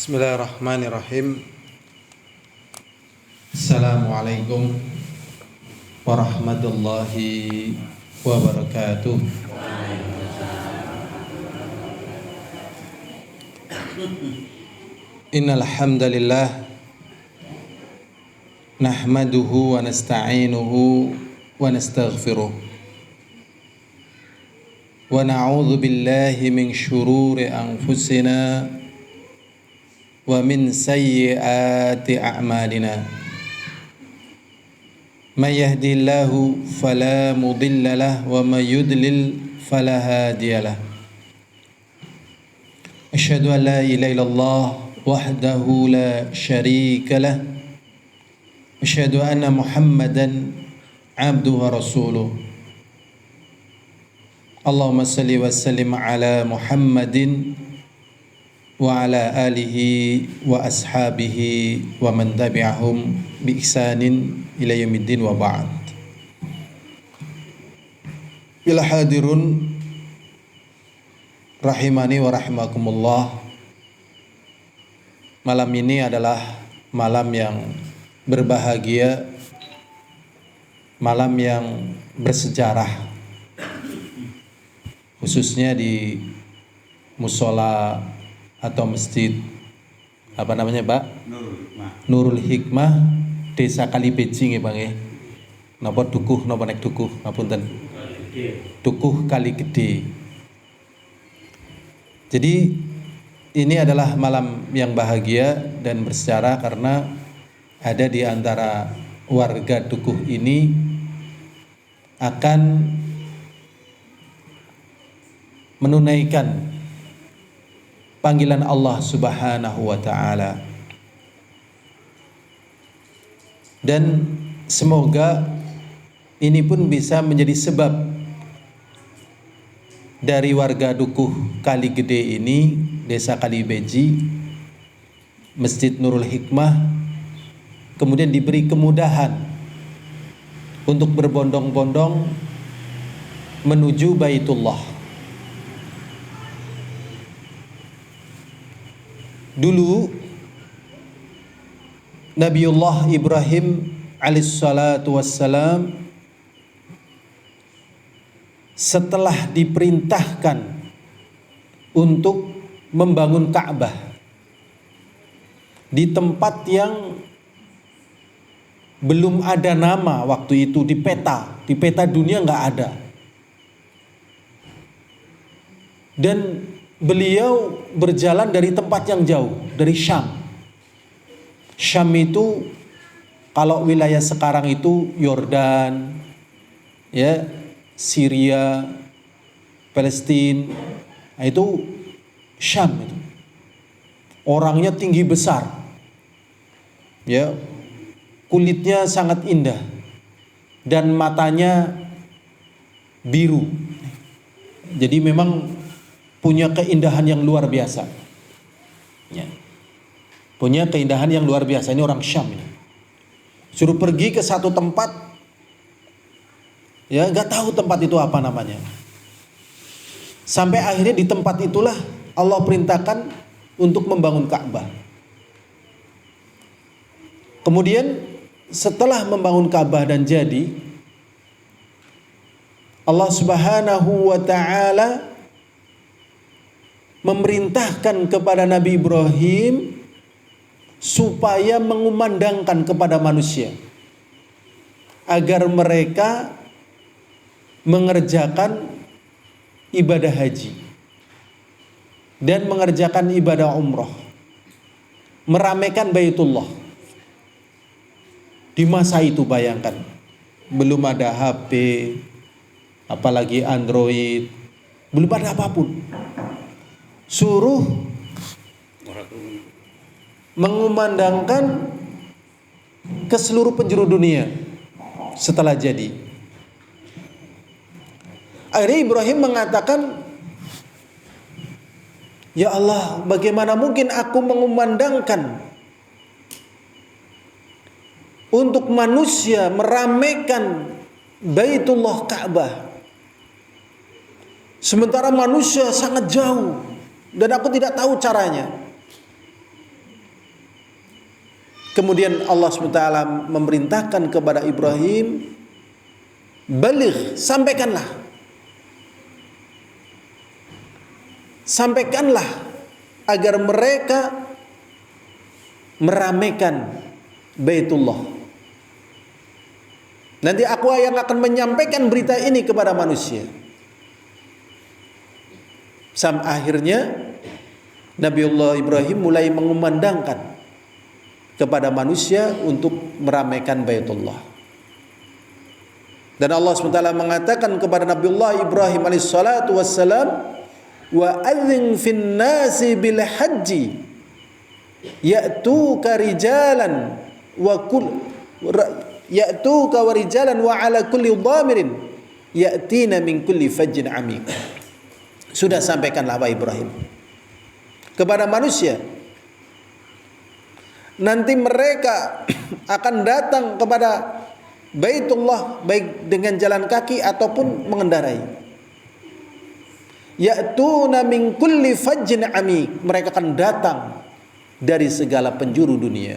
Bismillahirrahmanirrahim. Assalamualaikum warahmatullahi wabarakatuh. Innal hamdalillah nahmaduhu wa nasta'inuhu wa nastaghfiruh wa na'udzu billahi min syururi anfusina wa min sayyiati a'malina. May yahdihillahu fala mudilla lahu wa may yudlil fala hadiya lahu. Asyhadu an la ilaha illallah wahdahu la syarika lahu. Asyhadu anna Muhammadan abduhu wa rasuluh. Allahumma salli wa sallim ala Muhammadin wa ala alihi wa ashabihi wa man tabi'ahum bi ihsanin ila yaumiddin wa ba'd. Ila hadirun rahimani wa rahimakumullah. Malam ini adalah malam yang berbahagia, malam yang bersejarah, khususnya di musola atau masjid apa namanya Pak? Nurul Hikmah Desa Kalibejing ya Bang ya. Napa dukuh napa nek dukuh ngapunten. Dukuh Kali Gede. Jadi ini adalah malam yang bahagia dan bersejarah karena ada di antara warga dukuh ini akan menunaikan panggilan Allah Subhanahu wa ta'ala. Dan semoga ini pun bisa menjadi sebab dari warga dukuh Kali Gede ini, Desa Kalibeji, Masjid Nurul Hikmah, kemudian diberi kemudahan untuk berbondong-bondong menuju Baitullah. Dulu Nabiullah Ibrahim alaihissalatu wassalam setelah diperintahkan untuk membangun Ka'bah di tempat yang belum ada nama waktu itu di peta dunia nggak ada, dan beliau berjalan dari tempat yang jauh, dari Syam. Syam itu kalau wilayah sekarang itu Yordan, ya, Syria, Palestina, itu Syam itu. Orangnya tinggi besar, ya, kulitnya sangat indah dan matanya biru. Jadi memang punya keindahan yang luar biasa, ya. Punya keindahan yang luar biasa. Ini orang Syam ini. Suruh pergi ke satu tempat, ya nggak tahu tempat itu apa namanya. Sampai akhirnya di tempat itulah Allah perintahkan untuk membangun Ka'bah. Kemudian setelah membangun Ka'bah dan jadi, Allah Subhanahu wa ta'ala memerintahkan kepada Nabi Ibrahim supaya mengumandangkan kepada manusia agar mereka mengerjakan ibadah haji dan mengerjakan ibadah umroh, meramaikan Baitullah. Di masa itu bayangkan, belum ada HP, apalagi Android, belum ada apapun. Suruh mengumandangkan ke seluruh penjuru dunia setelah jadi. Akhirnya Ibrahim mengatakan, ya Allah, bagaimana mungkin aku mengumandangkan untuk manusia meramaikan Baitullah Ka'bah, sementara manusia sangat jauh dan aku tidak tahu caranya. Kemudian Allah SWT memerintahkan kepada Ibrahim, baligh, sampaikanlah agar mereka meramaikan Baitullah. Nanti aku yang akan menyampaikan berita ini kepada manusia. Sampai akhirnya Nabiullah Ibrahim mulai mengumandangkan kepada manusia untuk meramaikan Baitullah. Dan Allah SWT mengatakan kepada Nabiullah Ibrahim alaihissalatu wassalam, wa adzin fin nasi bil haji ya'tuka rijalan wa ala kulli dhamirin ya'tina min kulli fajjin amiq. Sudah sampaikanlah Pak Ibrahim kepada manusia, nanti mereka akan datang kepada Baitullah baik dengan jalan kaki ataupun mengendarai. Ya'tuna min kulli fajjin amiq, mereka akan datang dari segala penjuru dunia.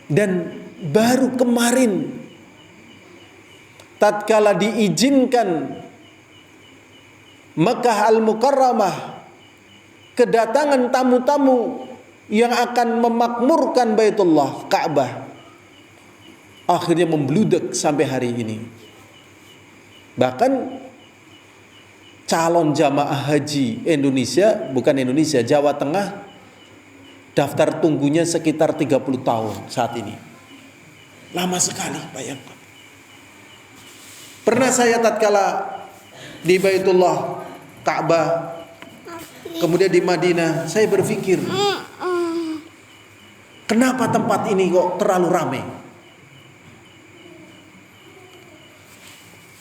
Dan baru kemarin tatkala diizinkan Makkah Al-Mukarramah kedatangan tamu-tamu yang akan memakmurkan Baitullah, Ka'bah, akhirnya membludak sampai hari ini. Bahkan calon jamaah haji Indonesia, bukan Indonesia, Jawa Tengah, daftar tunggunya sekitar 30 tahun saat ini. Lama sekali, bayangkan. Pernah saya tatkala di Baitullah, Ka'bah, kemudian di Madinah, saya berpikir, kenapa tempat ini kok terlalu ramai?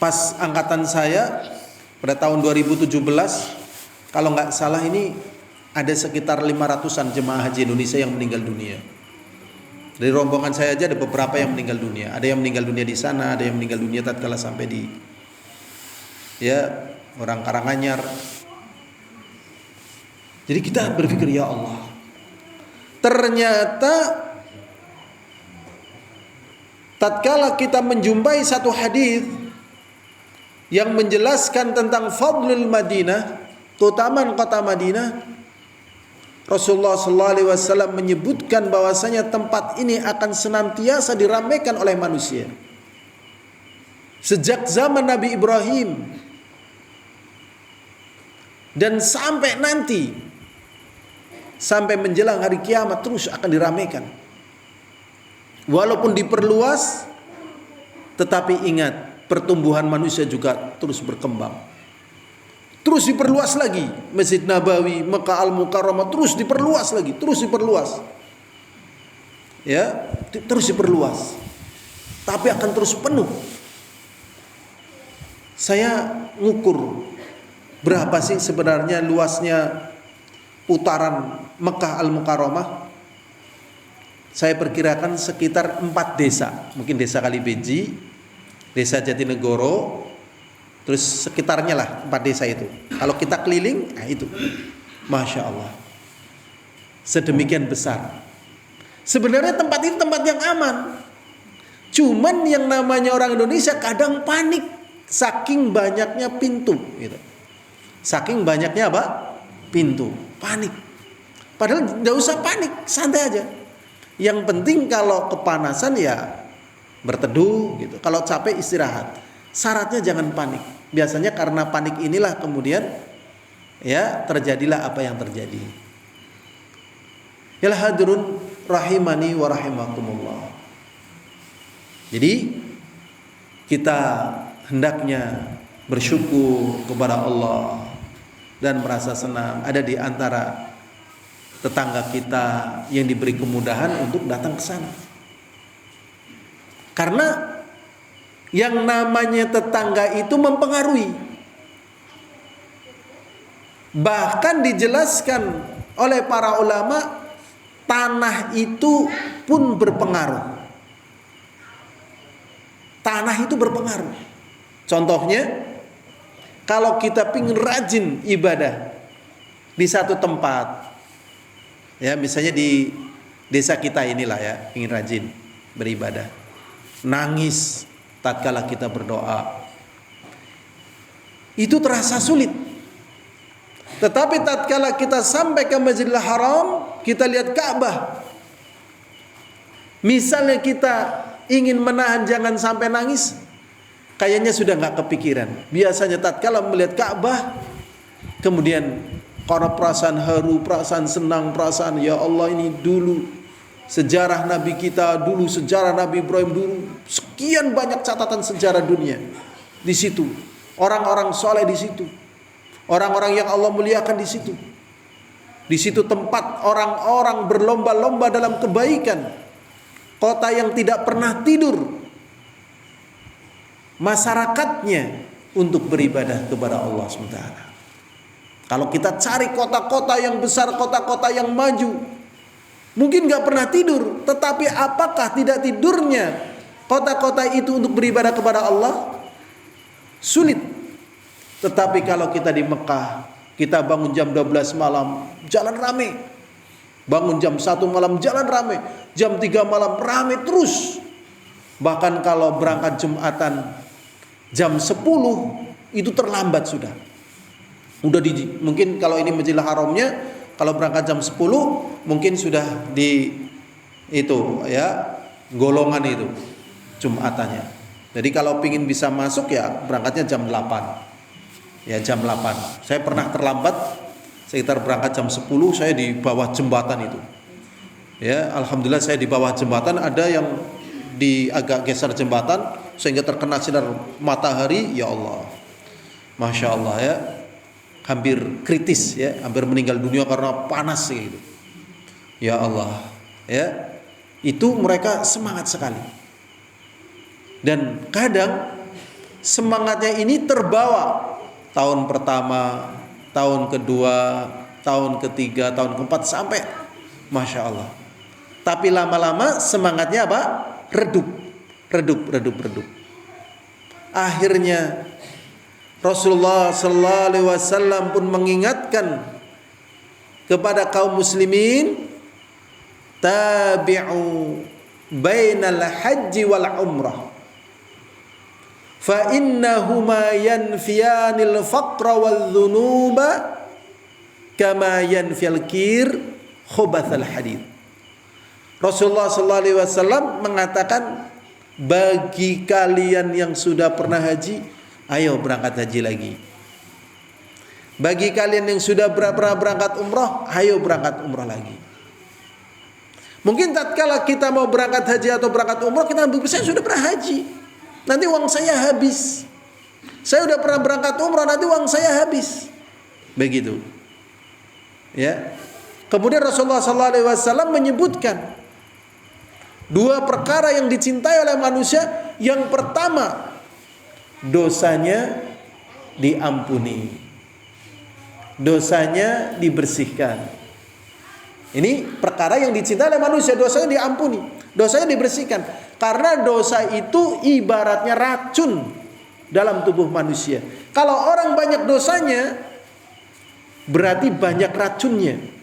Pas angkatan saya pada tahun 2017, kalau nggak salah ini ada sekitar 500-an jemaah haji Indonesia yang meninggal dunia. Dari rombongan saya aja ada beberapa yang meninggal dunia. Ada yang meninggal dunia di sana, ada yang meninggal dunia tatkala sampai di orang Karanganyar. Jadi kita berpikir, ya Allah, ternyata tatkala kita menjumpai satu hadis yang menjelaskan tentang fadlul Madinah, keutamaan kota Madinah, Rasulullah SAW menyebutkan bahwasanya tempat ini akan senantiasa diramaikan oleh manusia sejak zaman Nabi Ibrahim dan sampai nanti, sampai menjelang hari kiamat terus akan diramaikan. Walaupun diperluas, tetapi ingat, pertumbuhan manusia juga terus berkembang. Terus diperluas lagi, Masjid Nabawi, Makkah Al-Mukarramah terus diperluas lagi, terus diperluas. Ya, terus diperluas. Tapi akan terus penuh. Saya ngukur berapa sih sebenarnya luasnya putaran Makkah Al-Mukarramah. Saya perkirakan sekitar 4 desa. Mungkin desa Kalibeji, desa Jatinegoro, terus sekitarnya lah 4 desa itu. Kalau kita keliling, itu Masya Allah, sedemikian besar. Sebenarnya tempat ini tempat yang aman. Cuman yang namanya orang Indonesia kadang panik saking banyaknya pintu gitu. Saking banyaknya apa? Pintu. Panik. Padahal gak usah panik, santai aja. Yang penting kalau kepanasan ya berteduh gitu. Kalau capek istirahat. Syaratnya jangan panik. Biasanya karena panik inilah kemudian ya terjadilah apa yang terjadi. Ya hadirun rahimani wa rahimakumullah. Jadi kita hendaknya bersyukur kepada Allah dan merasa senang ada di antara tetangga kita yang diberi kemudahan untuk datang ke sana. Karena yang namanya tetangga itu mempengaruhi. Bahkan dijelaskan oleh para ulama, tanah itu pun berpengaruh. Tanah itu berpengaruh. Contohnya, kalau kita ingin rajin ibadah di satu tempat, Ya, misalnya di desa kita inilah ya, ingin rajin beribadah. Nangis tatkala kita berdoa. Itu terasa sulit. Tetapi tatkala kita sampai ke Masjidil Haram, kita lihat Ka'bah. Misalnya kita ingin menahan jangan sampai nangis, kayaknya sudah nggak kepikiran. Biasanya tatkala melihat Ka'bah, kemudian karena perasaan haru, perasaan senang, perasaan ya Allah ini dulu sejarah Nabi kita, dulu sejarah Nabi Ibrahim dulu, sekian banyak catatan sejarah dunia di situ. Orang-orang soleh di situ, orang-orang yang Allah muliakan di situ. Di situ tempat orang-orang berlomba-lomba dalam kebaikan. Kota yang tidak pernah tidur. Masyarakatnya untuk beribadah kepada Allah SWT. Kalau kita cari kota-kota yang besar, kota-kota yang maju, mungkin gak pernah tidur. Tetapi apakah tidak tidurnya kota-kota itu untuk beribadah kepada Allah? Sulit. Tetapi kalau kita di Mekah, kita bangun jam 12 malam, jalan rame. Bangun jam 1 malam, jalan rame. Jam 3 malam, rame terus. Bahkan kalau berangkat Jumatan jam 10, itu terlambat sudah. Mungkin kalau ini Masjidil Haramnya, kalau berangkat jam 10, mungkin sudah di itu ya, golongan itu Jumatannya. Jadi kalau pingin bisa masuk ya berangkatnya jam 8. Ya jam 8. Saya pernah terlambat sekitar berangkat jam 10, saya di bawah jembatan itu. Ya, alhamdulillah saya di bawah jembatan, ada yang di agak geser jembatan sehingga terkena sinar matahari, ya Allah. Masya Allah ya. Hampir kritis ya, hampir meninggal dunia karena panas gitu. Ya Allah. Ya. Itu mereka semangat sekali. Dan kadang semangatnya ini terbawa tahun pertama, tahun kedua, tahun ketiga, tahun keempat sampai Masya Allah. Tapi lama-lama semangatnya apa? Redup. Akhirnya Rasulullah sallallahu alaihi wasallam pun mengingatkan kepada kaum muslimin, tabi'u bainal haji wal umrah. Fa innahuma yanfiyanil faqra wal dhunuba kama yanfiyal kir khubathal hadid. Rasulullah sallallahu alaihi wasallam mengatakan, bagi kalian yang sudah pernah haji, ayo berangkat haji lagi. Bagi kalian yang sudah pernah berangkat umrah, ayo berangkat umrah lagi. Mungkin tatkala kita mau berangkat haji atau berangkat umrah, kita ambil, saya sudah pernah haji, nanti uang saya habis. Saya udah pernah berangkat umrah, nanti uang saya habis. Begitu. Ya. Kemudian Rasulullah SAW menyebutkan dua perkara yang dicintai oleh manusia. Yang pertama, dosanya diampuni, dosanya dibersihkan. Ini perkara yang dicintai oleh manusia, dosanya diampuni, dosanya dibersihkan. Karena dosa itu ibaratnya racun dalam tubuh manusia. Kalau orang banyak dosanya, berarti banyak racunnya.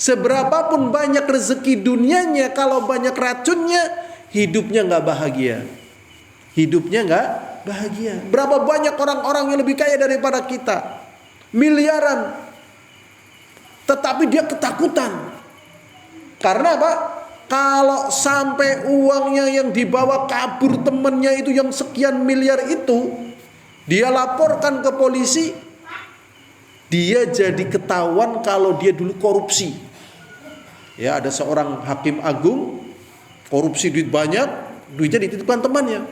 Seberapapun banyak rezeki dunianya, kalau banyak racunnya, hidupnya nggak bahagia. Hidupnya nggak bahagia. Berapa banyak orang-orang yang lebih kaya daripada kita, miliaran, tetapi dia ketakutan. Karena apa? Kalau sampai uangnya yang dibawa kabur temennya itu yang sekian miliar itu, dia laporkan ke polisi, dia jadi ketahuan kalau dia dulu korupsi. Ya, ada seorang hakim agung korupsi duit banyak, duitnya dititipkan temannya.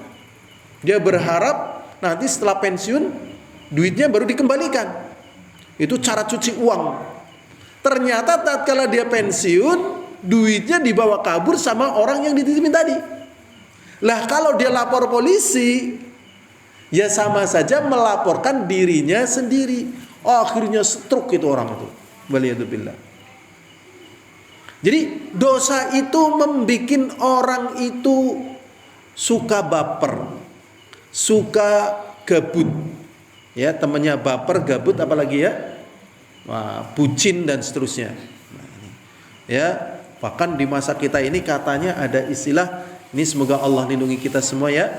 Dia berharap nanti setelah pensiun duitnya baru dikembalikan. Itu cara cuci uang. Ternyata tatkala dia pensiun, duitnya dibawa kabur sama orang yang dititipin tadi. Lah kalau dia lapor polisi, ya sama saja melaporkan dirinya sendiri. Akhirnya stroke itu orang itu. Waliyadzubillah. Jadi dosa itu membuat orang itu suka baper, suka gabut. Ya, temannya baper, gabut, apalagi ya? Wah, bucin dan seterusnya. Ya, bahkan di masa kita ini katanya ada istilah, ini semoga Allah lindungi kita semua ya,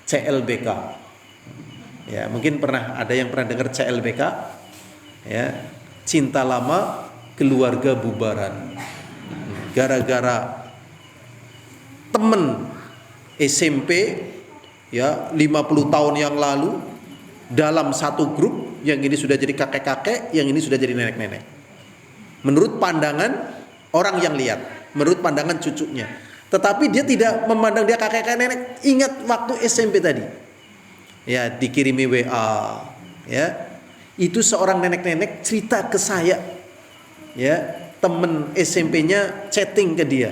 CLBK. Ya, mungkin ada yang pernah dengar CLBK? Ya, cinta lama, keluarga bubaran. Gara-gara temen SMP ya 50 tahun yang lalu dalam satu grup, yang ini sudah jadi kakek-kakek, yang ini sudah jadi nenek-nenek. Menurut pandangan orang yang lihat, menurut pandangan cucunya. Tetapi dia tidak memandang dia kakek-kakek nenek. Ingat waktu SMP tadi. Ya, dikirimi WA, ya. Itu seorang nenek-nenek cerita ke saya. Ya, temen SMP-nya chatting ke dia.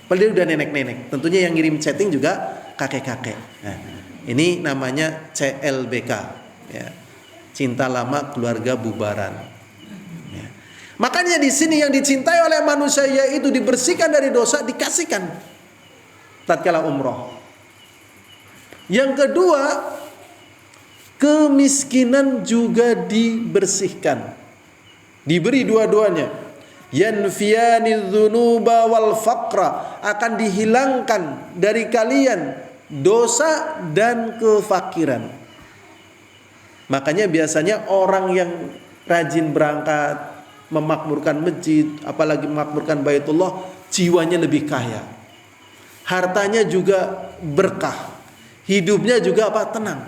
Padahal dia udah nenek-nenek. Tentunya yang ngirim chatting juga kakek-kakek. Nah, ini namanya CLBK, ya. Cinta lama keluarga bubaran. Makanya di sini yang dicintai oleh manusia yaitu dibersihkan dari dosa, dikasihkan tatkala umroh. Yang kedua, kemiskinan juga dibersihkan. Diberi dua-duanya. Yanfiyani dzunuba wal faqra, akan dihilangkan dari kalian dosa dan kefakiran. Makanya biasanya orang yang rajin berangkat, memakmurkan masjid, apalagi memakmurkan Baitullah, jiwanya lebih kaya. Hartanya juga berkah. Hidupnya juga tenang.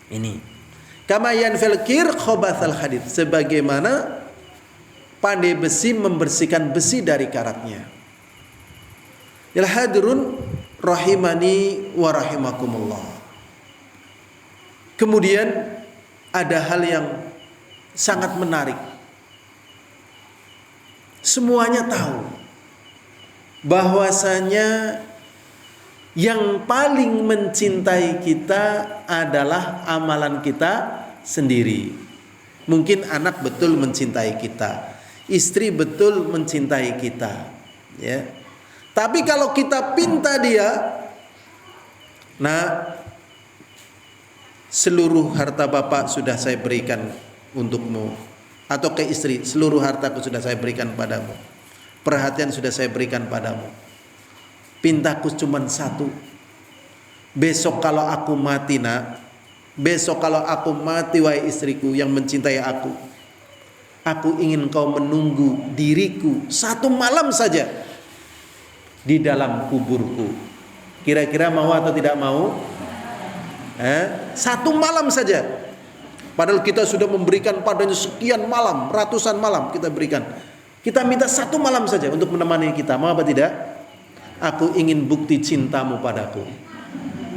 Ini. Kama yanfil kir khobathal hadid, sebagaimana pandai besi membersihkan besi dari karatnya. Ya hadirun rahimani wa rahimakumullah. Kemudian ada hal yang sangat menarik. Semuanya tahu bahwasanya yang paling mencintai kita adalah amalan kita sendiri. Mungkin anak betul mencintai kita, istri betul mencintai kita, ya. Tapi kalau kita pinta dia, nah, seluruh harta bapak sudah saya berikan untukmu, atau ke istri, seluruh hartaku sudah saya berikan padamu, perhatian sudah saya berikan padamu, pintaku cuma satu, besok kalau aku mati nak, besok kalau aku mati wahai istriku yang mencintai aku ingin kau menunggu diriku 1 malam saja di dalam kuburku. Kira-kira mau atau tidak mau? 1 malam saja. Padahal kita sudah memberikan padanya sekian malam, ratusan malam kita berikan. Kita minta 1 malam saja untuk menemani kita. Mau apa tidak? Aku ingin bukti cintamu padaku.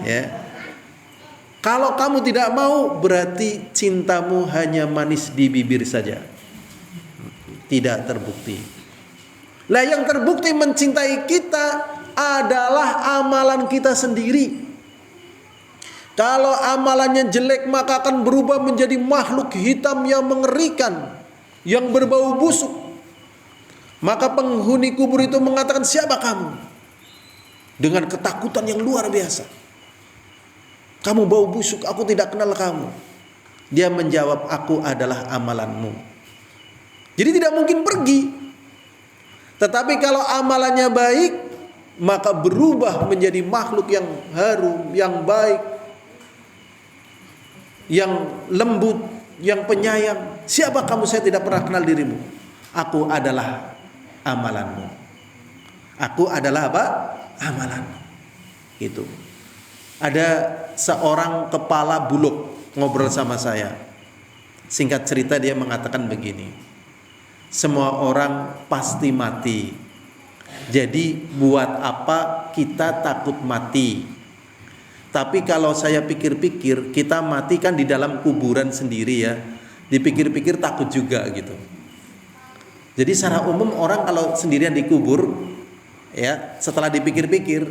Ya. Kalau kamu tidak mau, berarti cintamu hanya manis di bibir saja. Tidak terbukti. Lah yang terbukti mencintai kita adalah amalan kita sendiri. Kalau amalannya jelek, maka akan berubah menjadi makhluk hitam yang mengerikan, yang berbau busuk. Maka penghuni kubur itu mengatakan, siapa kamu? Dengan ketakutan yang luar biasa. Kamu bau busuk, aku tidak kenal kamu. Dia menjawab, aku adalah amalanmu. Jadi tidak mungkin pergi. Tetapi kalau amalannya baik, maka berubah menjadi makhluk yang harum, yang baik, yang lembut, yang penyayang. Siapa kamu? Saya tidak pernah kenal dirimu. Aku adalah amalanmu. Aku adalah apa? Amalanmu. Gitu. Ada seorang kepala bulog ngobrol sama saya. Singkat cerita dia mengatakan begini, semua orang pasti mati. Jadi buat apa kita takut mati? Tapi kalau saya pikir-pikir, kita mati kan di dalam kuburan sendiri ya. Dipikir-pikir takut juga gitu. Jadi secara umum orang kalau sendirian dikubur, ya, setelah dipikir-pikir,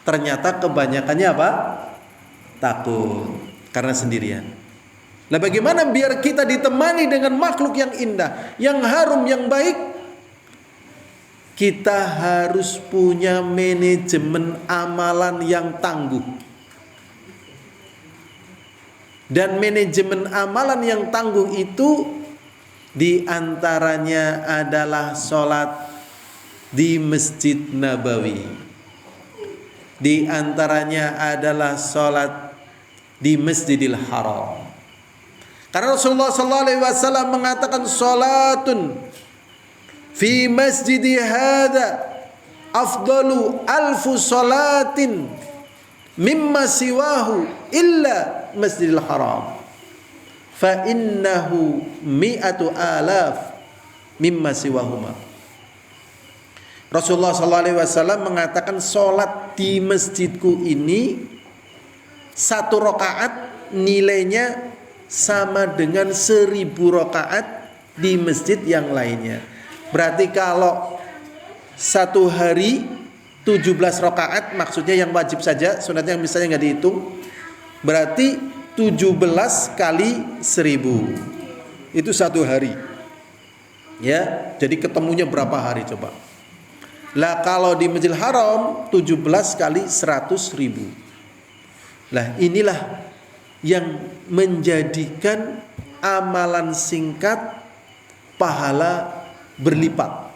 ternyata kebanyakannya apa? Takut karena sendirian. Nah, bagaimana biar kita ditemani dengan makhluk yang indah, yang harum, yang baik? Kita harus punya manajemen amalan yang tangguh. Dan manajemen amalan yang tangguh itu Di antaranya adalah sholat di Masjid Nabawi. Di antaranya adalah sholat di Masjidil Haram. Karena Rasulullah SAW mengatakan sholatun fi masjidi hadza afdalu alfu sholatin mimma siwahu illa Masjidil Haram. Fa innahu mi'atu alaf mimma siwahuma. Rasulullah SAW mengatakan sholat di masjidku ini satu rakaat nilainya sama dengan 1000 rakaat di masjid yang lainnya. Berarti kalau satu hari 17 rakaat, maksudnya yang wajib saja, sunatnya yang misalnya nggak dihitung, berarti 17 kali 1000 itu satu hari, ya. Jadi ketemunya berapa hari coba? Lah kalau di Masjidil Haram 17 kali 100.000. Lah inilah yang menjadikan amalan singkat pahala berlipat.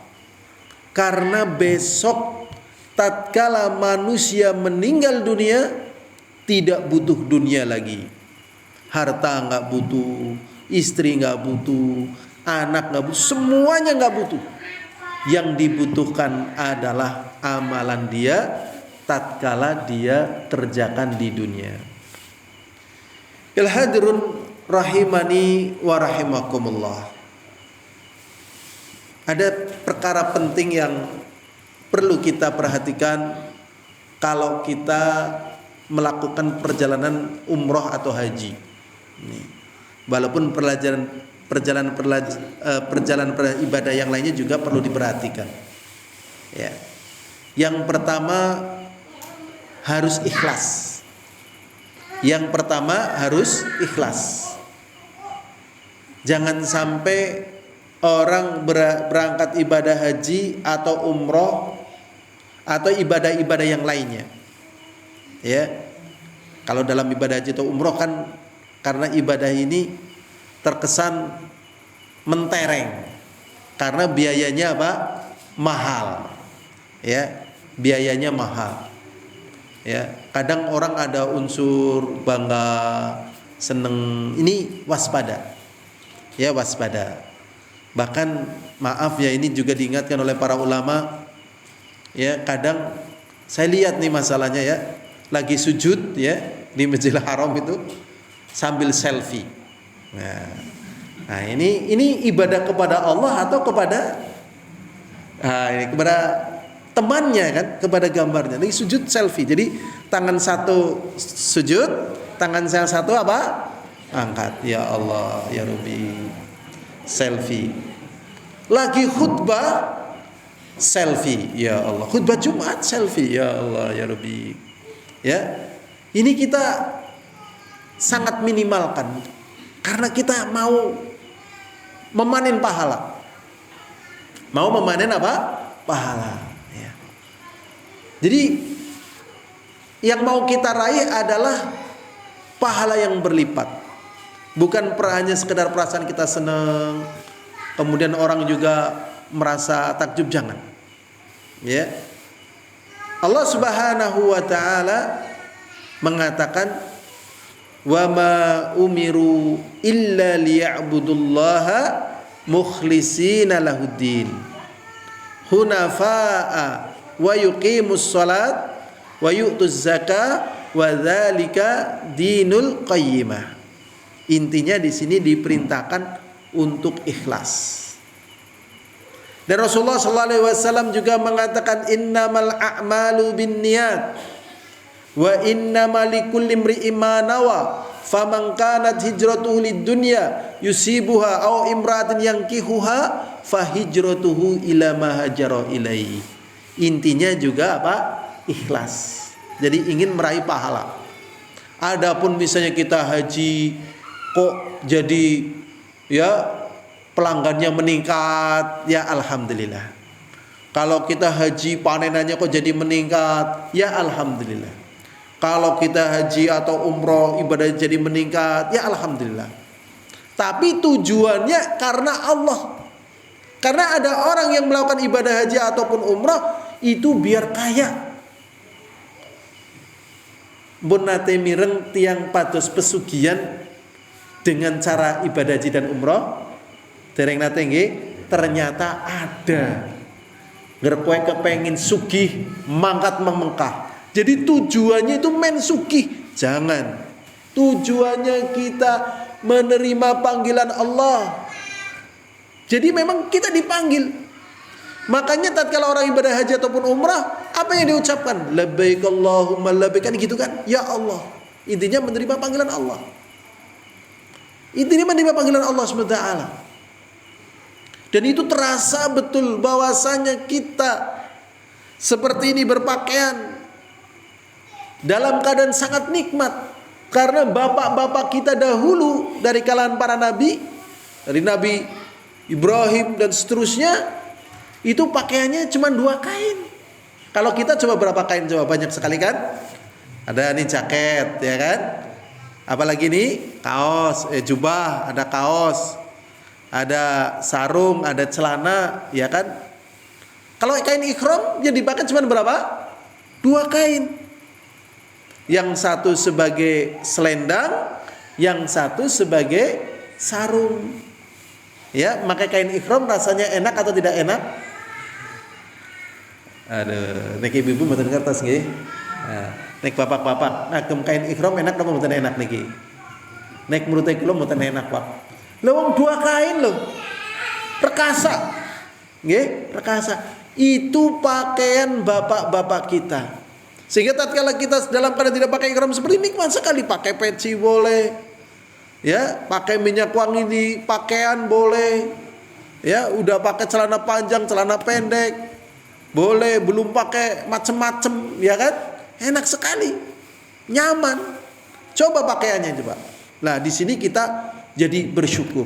Karena besok tatkala manusia meninggal dunia tidak butuh dunia lagi. Harta nggak butuh, istri nggak butuh, anak nggak butuh, semuanya nggak butuh. Yang dibutuhkan adalah amalan dia tatkala dia kerjakan di dunia. Ilhadirun rahimani wa rahimakumullah. Ada perkara penting yang perlu kita perhatikan kalau kita melakukan perjalanan umroh atau haji. Walaupun perjalanan ibadah yang lainnya juga perlu diperhatikan. Ya. Yang pertama harus ikhlas. Yang pertama harus ikhlas. Jangan sampai orang berangkat ibadah haji atau umroh atau ibadah-ibadah yang lainnya. Ya. Kalau dalam ibadah haji atau umroh kan karena ibadah ini terkesan mentereng karena biayanya apa? Mahal. Ya, biayanya mahal. Ya, kadang orang ada unsur bangga, seneng. Ini waspada. Ya, waspada. Bahkan maaf ya, ini juga diingatkan oleh para ulama. Ya, kadang saya lihat nih masalahnya ya, lagi sujud ya di Masjidil Haram itu sambil selfie. Nah, ini ibadah kepada Allah atau kepada kepada temannya kan, kepada gambarnya. Ini sujud selfie. Jadi tangan satu sujud, tangan yang satu apa? Angkat. Ya Allah, ya Rabbi. Selfie. Lagi khutbah selfie. Ya Allah. Khutbah Jumat selfie. Ya Allah, ya Rabbi. Ya. Ini kita sangat minimalkan karena kita mau memanen pahala. Mau memanen apa? Pahala. Ya. Jadi yang mau kita raih adalah pahala yang berlipat. Bukan hanya sekedar perasaan kita senang, kemudian orang juga merasa takjub, jangan. Ya. Allah Subhanahu wa taala mengatakan wa ma umiru illa liya'budullaha mukhlishina lahuddin hunafa'a wa yuqimus shalat wa yu'tuz zakah wa dzalika dinul qayyimah. Intinya di sini diperintahkan untuk ikhlas. Dan Rasulullah SAW juga mengatakan innamal a'malu binniyat wa innamal likulli imri'in ma nawa faman kanat hijratuhu lid-dunya yusibuha aw imra'atin yankihuha fa hijratuhu ila ma hajara ilaihi. Intinya juga apa? Ikhlas. Jadi ingin meraih pahala. Adapun misalnya kita haji kok jadi ya pelanggannya meningkat, ya alhamdulillah. Kalau kita haji panenannya kok jadi meningkat, ya alhamdulillah. Kalau kita haji atau umroh ibadah jadi meningkat, ya alhamdulillah. Tapi tujuannya karena Allah. Karena ada orang yang melakukan ibadah haji ataupun umrah itu biar kaya. Mun nate mireng tiang pados pesugihan dengan cara ibadah haji dan umrah. Dereng nate nggih, ternyata ada. Ngerkoe kepengin sugih, mangkat memengkah. Jadi tujuannya itu men sugih. Jangan. Tujuannya kita menerima panggilan Allah. Jadi memang kita dipanggil. Makanya tatkala orang ibadah haji ataupun umrah, apa yang diucapkan? Labbaik Allahumma labbaik, kan gitu kan? Ya Allah. Intinya menerima panggilan Allah. Intinya menerima panggilan Allah SWT. Dan itu terasa betul bahwasanya kita seperti ini berpakaian dalam keadaan sangat nikmat. Karena bapak-bapak kita dahulu dari kalangan para nabi, dari Nabi Ibrahim dan seterusnya, itu pakaiannya cuma 2 kain. Kalau kita coba berapa kain? Coba banyak sekali kan? Ada nih jaket, ya kan? Apalagi nih kaos, jubah, ada kaos, ada sarung, ada celana, ya kan? Kalau kain ikhram yang dipakai cuma berapa? 2 kain. Yang satu sebagai selendang, yang satu sebagai sarung. Ya, pakai kain ikhram rasanya enak atau tidak enak? Aduh, nek ibu mboten ngertos nggih. Nah, nek bapak-bapak ngagem kain ikhram enak apa mboten enak niki? Nek menurut kula mboten enak, Pak. Lha wong 2 kain lho. Perkasa. Nggih, perkasa. Itu pakaian bapak-bapak kita. Sehingga tatkala kita dalam keadaan tidak pakai ihram seperti ini, nikmat sekali. Pakai peci boleh, ya, pakai minyak wangi di pakaian boleh, ya, udah pakai celana panjang, celana pendek boleh, belum pakai macem-macem, ya kan? Enak sekali, nyaman. Coba pakaiannya coba. Nah, di sini kita jadi bersyukur.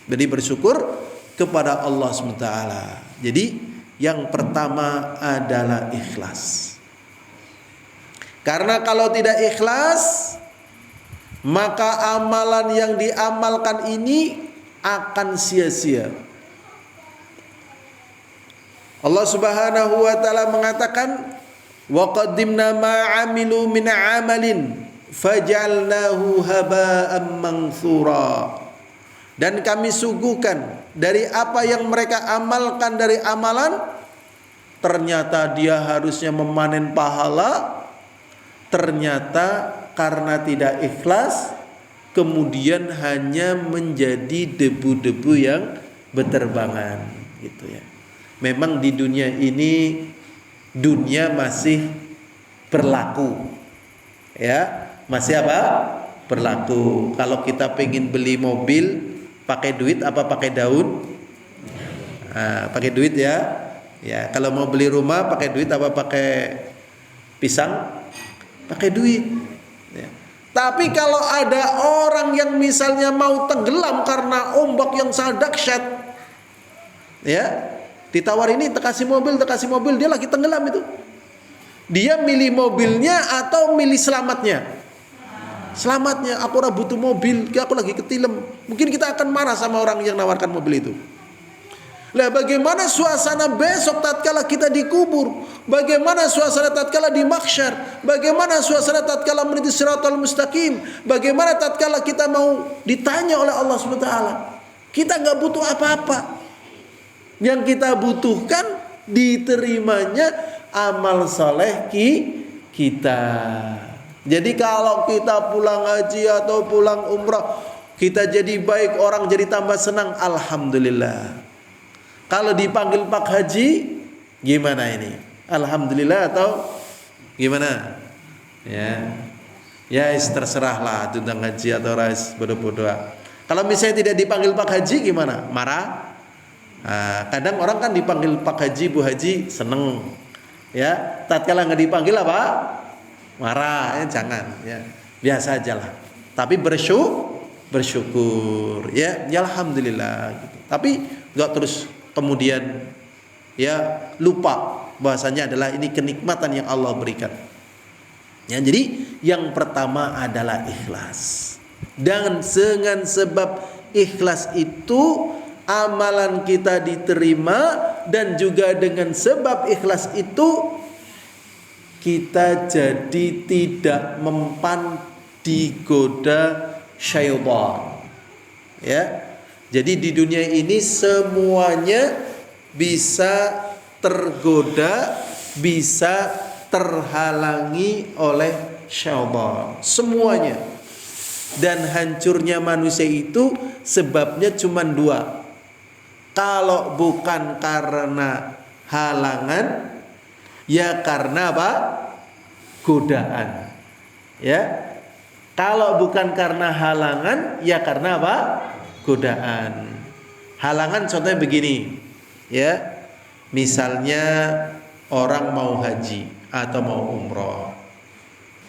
Jadi bersyukur kepada Allah SWT. Jadi yang pertama adalah ikhlas. Karena kalau tidak ikhlas, maka amalan yang diamalkan ini akan sia-sia. Allah Subhanahu wa taala mengatakan, "Wa qaddimna ma 'amilu min 'amalin faj'alnahu haba'an mantsura." Dan kami suguhkan dari apa yang mereka amalkan dari amalan, ternyata dia harusnya memanen pahala. Ternyata karena tidak ikhlas, kemudian hanya menjadi debu-debu yang berterbangan, gitu ya. Memang di dunia ini, dunia masih berlaku, ya, masih apa? Berlaku. Kalau kita pengen beli mobil, pakai duit apa pakai daun? Pakai duit ya. Ya, kalau mau beli rumah, pakai duit apa pakai pisang? Pakai duit, ya. Tapi kalau ada orang yang misalnya mau tenggelam karena ombak yang sangat dahsyat, ya, ditawar ini kasih mobil, dia lagi tenggelam itu. Dia milih mobilnya atau milih selamatnya? Selamatnya. Aku ora butuh mobil, aku lagi ketilem. Mungkin kita akan marah sama orang yang nawarkan mobil itu. Lah bagaimana suasana besok tatkala kita dikubur? Bagaimana suasana tatkala di mahsyar? Bagaimana suasana tatkala menuju Shiratal Mustaqim? Bagaimana tatkala kita mau ditanya oleh Allah SWT? Kita enggak butuh apa-apa. Yang kita butuhkan diterimanya amal soleh kita. Jadi kalau kita pulang haji atau pulang umrah, kita jadi baik, orang jadi tambah senang, alhamdulillah. Kalau dipanggil Pak Haji, gimana ini? Alhamdulillah atau gimana? Ya, terserahlah tentang haji atau rais bodoh-bodoh. Kalau misalnya tidak dipanggil Pak Haji, gimana? Marah? Kadang orang kan dipanggil Pak Haji, Bu Haji, seneng. Ya, tatkala nggak dipanggil apa? Marah. Jangan. Ya, biasa aja lah. Tapi bersyukur. Ya, alhamdulillah. Gitu. Tapi nggak terus kemudian ya lupa bahwasanya adalah ini kenikmatan yang Allah berikan. Ya, jadi yang pertama adalah ikhlas. Dan dengan sebab ikhlas itu amalan kita diterima, dan juga dengan sebab ikhlas itu kita jadi tidak mempan digoda syaitan. Ya. Jadi di dunia ini semuanya bisa tergoda, bisa terhalangi oleh syaitan. Semuanya. Dan hancurnya manusia itu sebabnya cuma dua. Kalau bukan karena halangan, ya karena apa? Godaan. Ya. Kalau bukan karena halangan, ya karena apa? Godaan. Halangan contohnya begini, ya. Misalnya orang mau haji atau mau umroh,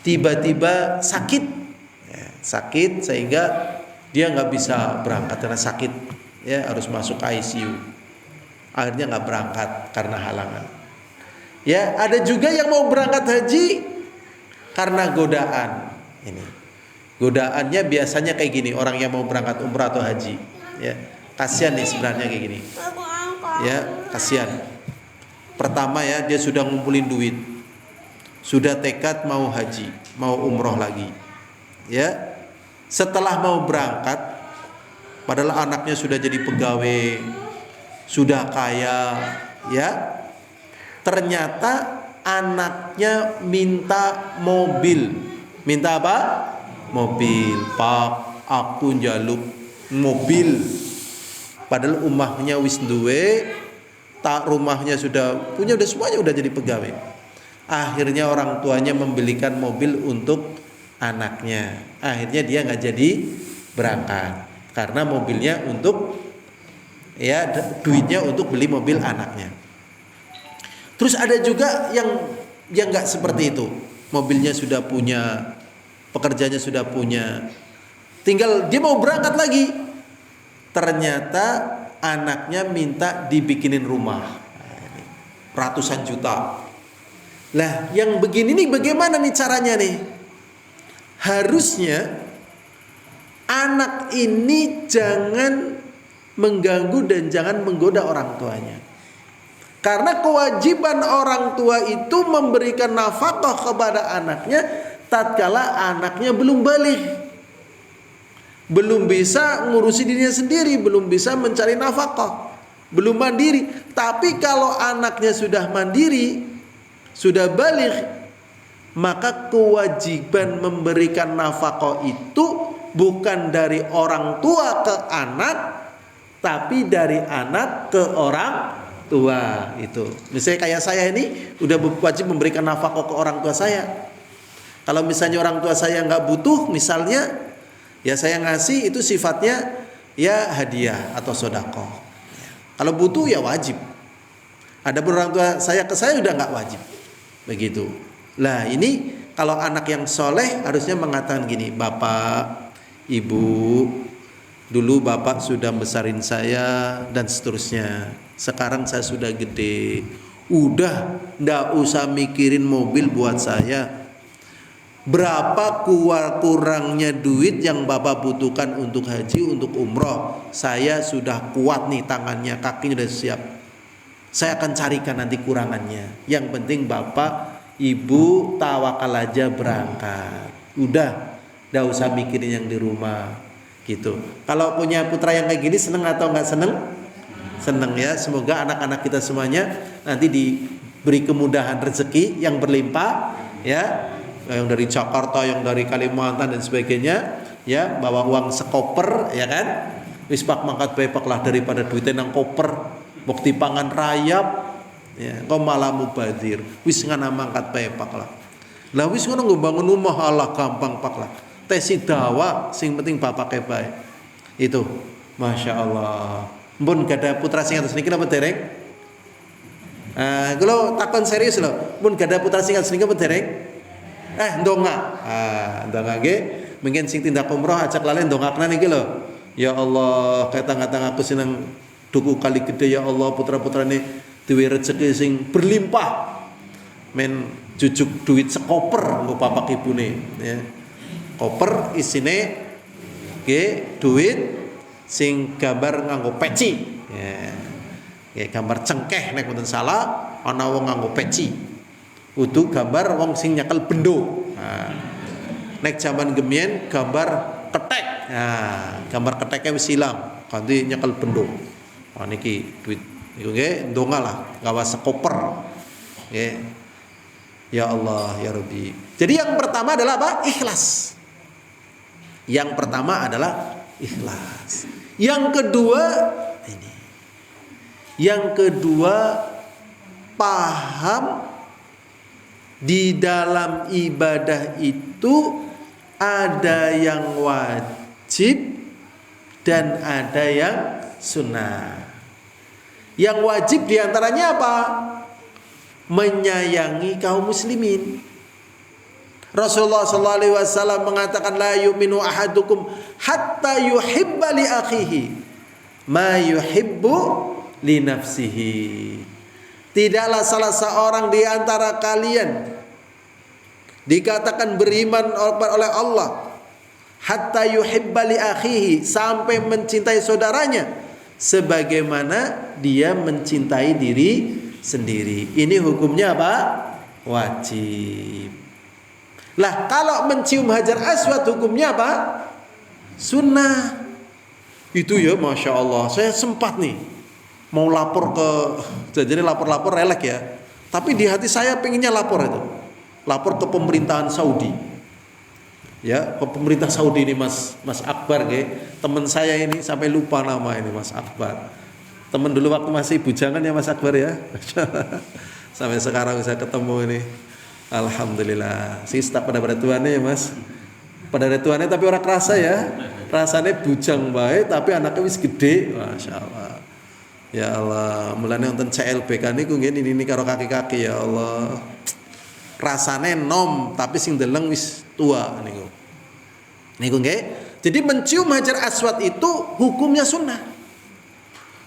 tiba-tiba sakit, ya, sakit sehingga dia nggak bisa berangkat karena sakit, ya harus masuk ICU. Akhirnya nggak berangkat karena halangan. Ya, ada juga yang mau berangkat haji karena godaan. Ini godaannya biasanya kayak gini, orang yang mau berangkat umrah atau haji, ya kasihan nih sebenarnya kayak gini, ya kasihan. Pertama ya, dia sudah ngumpulin duit, sudah tekad mau haji, mau umroh lagi, ya setelah mau berangkat, padahal anaknya sudah jadi pegawai, sudah kaya, ya ternyata anaknya minta mobil. Minta apa? Mobil. Pak, aku njaluk mobil. Padahal umahnya wis duwe, tak rumahnya sudah punya, udah semuanya udah jadi pegawai. Akhirnya orang tuanya membelikan mobil untuk anaknya. Akhirnya dia nggak jadi berangkat karena mobilnya untuk, ya duitnya untuk beli mobil anaknya. Terus ada juga yang nggak seperti itu. Mobilnya sudah punya, pekerjaannya sudah punya, tinggal dia mau berangkat lagi. Ternyata anaknya minta dibikinin rumah ratusan juta. Lah yang begini nih bagaimana nih caranya nih? Harusnya anak ini jangan mengganggu dan jangan menggoda orang tuanya. Karena kewajiban orang tua itu memberikan nafkah kepada anaknya tatkala anaknya belum balik, belum bisa ngurusi dirinya sendiri, belum bisa mencari nafkah, belum mandiri. Tapi kalau anaknya sudah mandiri, sudah balik, maka kewajiban memberikan nafkah itu bukan dari orang tua ke anak, tapi dari anak ke orang tua. Itu misalnya kayak saya ini udah wajib memberikan nafkah ke orang tua saya. Kalau misalnya orang tua saya nggak butuh, misalnya ya saya ngasih, itu sifatnya ya hadiah atau sedekah. Kalau butuh ya wajib. Adapun orang tua saya ke saya udah nggak wajib. Begitu. Lah ini kalau anak yang soleh harusnya mengatakan gini, Bapak, Ibu, dulu Bapak sudah besarin saya dan seterusnya. Sekarang saya sudah gede, udah ndak usah mikirin mobil buat saya. Berapa kurangnya duit yang Bapak butuhkan untuk haji, untuk umroh, saya sudah kuat nih, tangannya, kakinya sudah siap. Saya akan carikan nanti kurangannya. Yang penting Bapak, Ibu tawakal aja berangkat. Udah, ndak usah mikirin yang di rumah. Gitu. Kalau punya putra yang kayak gini, seneng atau nggak seneng? Seneng ya. Semoga anak-anak kita semuanya nanti diberi kemudahan rezeki yang berlimpah, ya. Yang dari Jakarta, yang dari Kalimantan dan sebagainya, ya, bawa uang sekoper, ya kan? Wis pak mangkat bepak lah daripada duitnya nang koper, bukti pangan rayap, ya. Kau malah mubazir, wis ngana mangkat bepak lah. Lah wis ngono bangun rumah Allah gampang pak lah. Tesi dawa, sing penting bapak kebaik. Itu, masya Allah. Mbun gada putra sing atas niki napa dereng? Kalau takon serius loh, mbun gada putra sing atas niki napa dereng? Ndonga. Ndonga nggih. Mungkin sing tindak umroh ajak lali ndongakna niki lho. Ya Allah, katang-katang aku seneng duku kali gede, ya Allah, putra-putrane duwe rezeki sing berlimpah. Men jujuk duit sekoper nggo bapak ibune, ya. Koper isine nggih duit sing gambar nganggo peci. Ya. Ya, gambar cengkeh nek mboten salah ana wong nganggo peci. Kudu gambar wong sing nyekel bendo. Nah, nek jaman gemien gambar ketek. Nah, gambar keteknya wis ilang, ganti nyekel bendo. Wah niki duit niku nggih ndonga lah, gawa sekoper. Nggih. Ya Allah, ya Rabbi. Jadi yang pertama adalah apa? Ikhlas. Yang pertama adalah ikhlas. Yang kedua ini. Yang kedua paham di dalam ibadah itu ada yang wajib dan ada yang sunnah. Yang wajib diantaranya apa? Menyayangi kaum muslimin. Rasulullah SAW mengatakan la yu'minu ahadukum hatta yuhibba li akhihi ma yuhibbu li nafsihi. Tidaklah salah seorang di antara kalian dikatakan beriman oleh Allah hatta yuhibba li akhihi, sampai mencintai saudaranya sebagaimana dia mencintai diri sendiri. Ini hukumnya apa? Wajib. Lah kalau mencium hajar aswad hukumnya apa? Sunnah. Itu ya Masya Allah. Saya sempat nih mau lapor ke, jadi lapor-lapor relek ya. Tapi di hati saya pengennya lapor itu. Lapor ke pemerintahan Saudi. Ya, ke pemerintah Saudi ini Mas Akbar teman saya ini sampai lupa nama ini Mas Akbar. Teman dulu waktu masih bujangan ya Mas Akbar ya. Sampai sekarang bisa ketemu ini. Alhamdulillah. Sista pada tuannya ya Mas. Pada tuannya tapi orang kerasa ya. Rasanya bujang baik tapi anaknya wis gede. Masya Allah. Ya Allah, mulane wonten CLBK niku nggih ini karo kaki-kaki ya Allah. Rasane nom tapi sing deleng wis tua niku. Niku nggih. Jadi mencium hajar aswad itu hukumnya sunnah.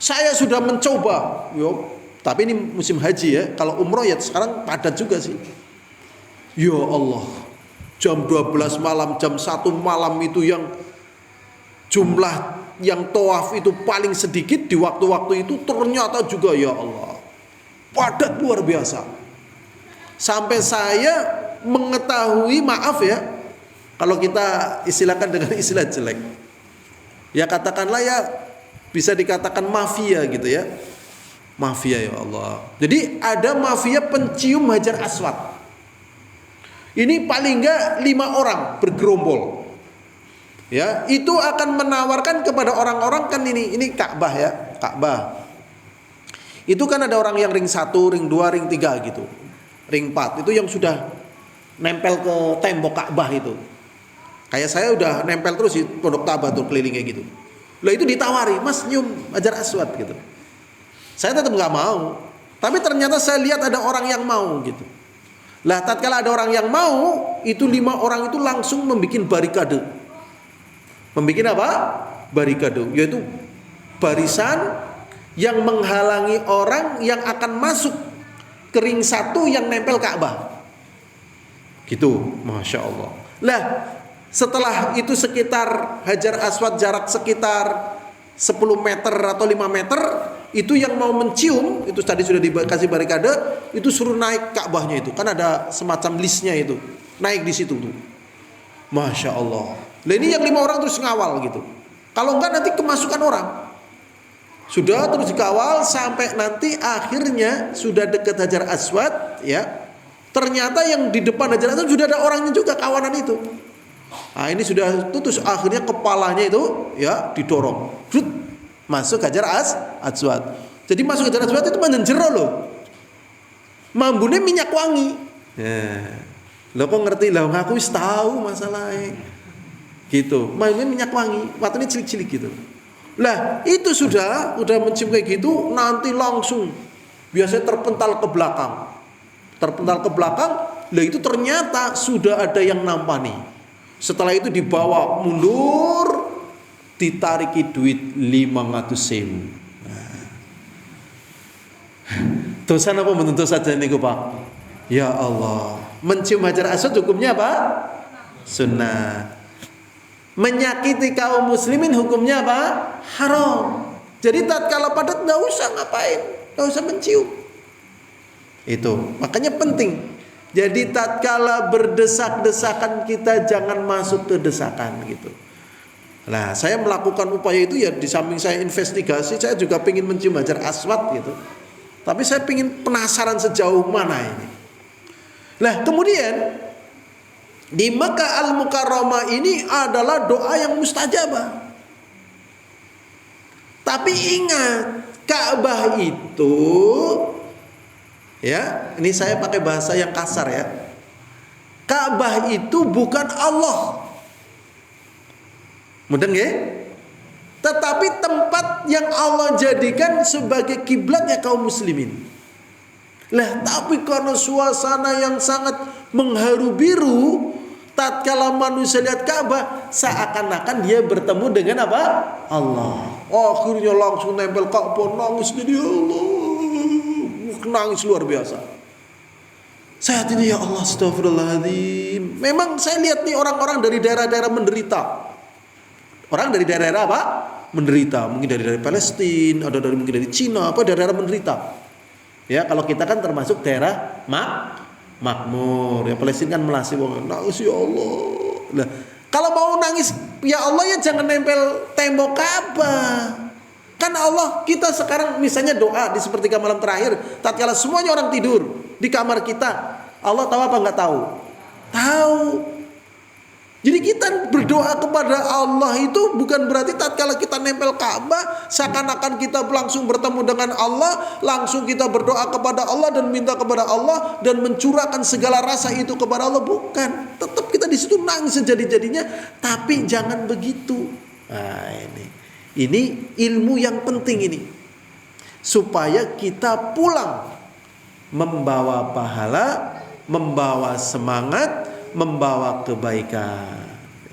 Saya sudah mencoba, yo. Tapi ini musim haji ya. Kalau umroh ya sekarang padat juga sih. Ya Allah. Jam 12 malam, jam 1 malam itu yang jumlah yang tawaf itu paling sedikit di waktu-waktu itu ternyata juga ya Allah. Padat luar biasa. Sampai saya mengetahui, maaf ya, kalau kita istilahkan dengan istilah jelek, ya katakanlah ya bisa dikatakan mafia gitu ya. Mafia ya Allah. Jadi ada mafia pencium hajar aswad. Ini paling enggak 5 orang bergerombol. Ya, itu akan menawarkan kepada orang-orang kan ini Ka'bah ya, Ka'bah. Itu kan ada orang yang ring 1, ring 2, ring 3 gitu. Ring 4 itu yang sudah nempel ke tembok Ka'bah itu. Kayak saya udah nempel terus di Pondok Tabah tuh kelilingnya gitu. Lah itu ditawari, "Mas nyium hajar aswad" gitu. Saya tetap nggak mau. Tapi ternyata saya lihat ada orang yang mau gitu. Lah tatkala ada orang yang mau, itu 5 orang itu langsung membuat barikade. Membuat apa? Barikade, yaitu barisan yang menghalangi orang yang akan masuk ke ring 1 yang nempel Ka'bah. Gitu, Masya Allah. Lah setelah itu sekitar hajar aswad jarak sekitar 10 meter atau 5 meter, itu yang mau mencium, itu tadi sudah dikasih barikade, itu suruh naik Ka'bahnya itu. Kan ada semacam listnya itu. Naik di situ tuh. Masya Allah. Lah ini yang 5 orang terus ngawal gitu. Kalau enggak nanti kemasukan orang. Sudah terus dikawal sampai nanti akhirnya sudah dekat hajar aswad ya. Ternyata yang di depan hajar aswad sudah ada orangnya juga, kawanan itu. Nah ini sudah tutus, akhirnya kepalanya itu ya didorong. Masuk hajar aswad. Jadi masuk hajar aswad itu menjero loh. Mambune minyak wangi. Ya. Lo kok ngerti lah, aku wis tahu masalahnya. Gitu. Mambune minyak wangi, watune cilik-cilik gitu. Lah, itu sudah mencium kayak gitu, nanti langsung biasanya terpental ke belakang. Terpental ke belakang, lah itu ternyata sudah ada yang nampani. Setelah itu dibawa mundur, ditariki duit 500.000. Nah. Dosa apa menentu saja niku Pak? Ya Allah. Mencium hajar aswad hukumnya apa? Sunnah. menyakiti kaum muslimin hukumnya apa? Haram. Jadi tatkala padat nggak usah ngapain, nggak usah mencium. Itu makanya penting. Jadi tatkala berdesak-desakan kita jangan masuk ke desakan gitu. Nah, saya melakukan upaya itu ya di samping saya investigasi, saya juga pengen mencium Hajar Aswad gitu. Tapi saya pengen penasaran sejauh mana ini. Nah, kemudian di Mekah Al-Mukarramah ini adalah doa yang mustajabah. Tapi ingat, Ka'bah itu ya, ini saya pakai bahasa yang kasar ya. Ka'bah itu bukan Allah. Mudeng ya? Tetapi tempat yang Allah jadikan sebagai kiblatnya kaum muslimin. Lah, tapi karena suasana yang sangat mengharu biru, tatkala manusia lihat Ka'bah, seakan-akan dia bertemu dengan apa? Allah. Akhirnya langsung nempel Ka'bah, nangis jadi Allah. Nangis luar biasa. Saat ini ya Allah, astagfirullahaladzim. Memang saya lihat nih orang-orang dari daerah-daerah menderita. Orang dari daerah apa? Menderita. Mungkin dari Palestina, ada dari mungkin dari Cina, apa daerah menderita. Ya, kalau kita kan termasuk daerah makmur. Ya, Palestina kan masih nangis ya Allah. Nah, kalau mau nangis ya Allah ya jangan nempel tembok Ka'bah. Kan Allah, kita sekarang misalnya doa di sepertiga malam terakhir, tatkala semuanya orang tidur di kamar kita, Allah tahu apa enggak tahu? Tahu. Jadi kita berdoa kepada Allah itu bukan berarti tatkala kita nempel Ka'bah seakan-akan kita langsung bertemu dengan Allah, langsung kita berdoa kepada Allah dan minta kepada Allah dan mencurahkan segala rasa itu kepada Allah, bukan. Tetap kita di situ nangis sejadi-jadinya, tapi jangan begitu. Nah, ini ilmu yang penting ini. Supaya kita pulang membawa pahala, membawa semangat, membawa kebaikan,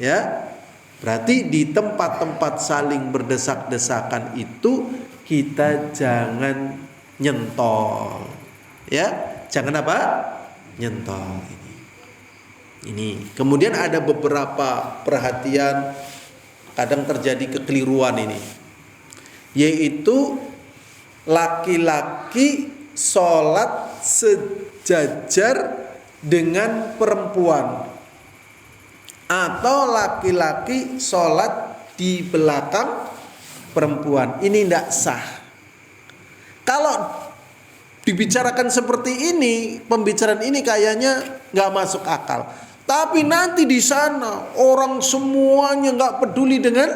ya. Berarti di tempat-tempat saling berdesak-desakan itu kita jangan nyentol, ya. Jangan apa? Nyentol. Ini. Kemudian ada beberapa perhatian, kadang terjadi kekeliruan ini, yaitu laki-laki sholat sejajar dengan perempuan, atau laki-laki sholat di belakang perempuan. Ini tidak sah. Kalau dibicarakan seperti ini, pembicaraan ini kayaknya nggak masuk akal. Tapi nanti di sana orang semuanya nggak peduli dengan